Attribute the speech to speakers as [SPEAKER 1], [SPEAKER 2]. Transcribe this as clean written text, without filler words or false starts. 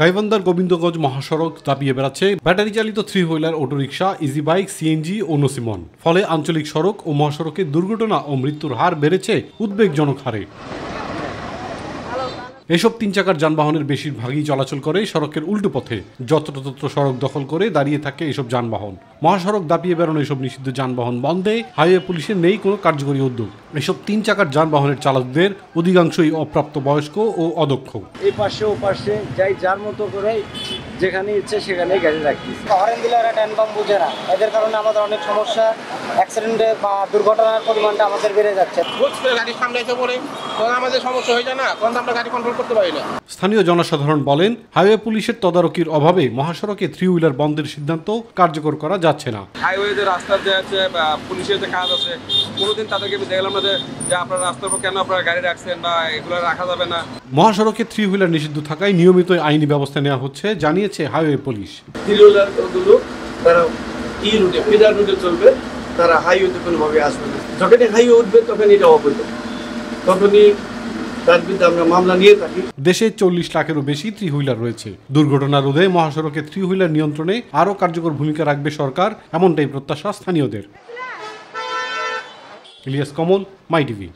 [SPEAKER 1] গাইবান্ধার গোবিন্দগঞ্জ মহাসড়ক দাপিয়ে বেড়াচ্ছে ব্যাটারি চালিত three wheeler, autorickshaw, easy bike, CNG ও নসিমন। ফলে আঞ্চলিক সড়ক ও মহাসড়কে দুর্ঘটনা ও মৃত্যুর হার বেড়েছে উদ্বেগজনক হারে। এসব তিন চাকার যানবাহনের বেশিরভাগই চলাচল করে সড়কের উল্টো পথে। যত্রতত্র সড়ক দখল করে দাঁড়িয়ে থাকে এসব যানবাহন। মহাসড়ক দাপিয়ে বেরোনো এসব নিষিদ্ধ যানবাহন বন্ধে হাইওয়ে পুলিশের নেই কোনো কার্যকরী উদ্যোগ। এসব তিন চাকার যানবাহনের চালকদের অধিকাংশই অপ্রাপ্তবয়স্ক ও অদক্ষ।
[SPEAKER 2] এই পাশে ও পাশে যাই যার মতো করে যেখানে ইচ্ছে সেখানে গাড়ি রাখতেছে।
[SPEAKER 3] হরেন দিলে ওরা ট্যান পাম্প বুঝে না, এদের কারণে আমাদের অনেক সমস্যা, অ্যাক্সিডেন্টে বা দুর্ঘটনার পরিমাণটা আমাদের বেড়ে যাচ্ছে।
[SPEAKER 4] গাড়ি সামনে এসে পড়ে তখন আমাদের সমস্যা হয়ে যায় না, তখন আমরা গাড়ি কন্ট্রোল করতে পারি না।
[SPEAKER 1] স্থানীয় জনসাধারণ বলেন, হাইওয়ে পুলিশের তদারকির অভাবে মহাসড়কে থ্রি হুইলার বন্ধের সিদ্ধান্ত কার্যকর করা যাচ্ছে না।
[SPEAKER 5] হাইওয়েতে রাস্তার যে আছে পুলিশের যে কাজ আছে, কোনোদিন তাদেরকে দেখলাম না যে আপনার রাস্তার উপর কেন আপনারা গাড়ি রাখছেন বা এগুলো রাখা যাবে না।
[SPEAKER 1] মহাসড়কে থ্রি হুইলার নিষিদ্ধ থাকায় নিয়মিত আইনি ব্যবস্থা নেওয়া হচ্ছে জানিয়েছে হাইওয়ে পুলিশ।
[SPEAKER 2] থ্রি হুইলারগুলো তারা রুটে ফিডার রুটে চলবে, তারা হাইওয়েতে কোনোভাবে আসবে না। যখনই হাইওয়ে উঠবে তখন এটা অবৈধ, তখনই তার বিরুদ্ধে আমরা মামলা নিয়ে থাকি।
[SPEAKER 1] দেশে 40 লাখেরও বেশি থ্রি হুইলার রয়েছে। দুর্ঘটনা রোধে মহাসড়কে থ্রি হুইলার নিয়ন্ত্রণে আরও কার্যকর ভূমিকা রাখবে সরকার, এমনটাই প্রত্যাশা স্থানীয়দের। ইলিয়াস কমল, মাই টিভি।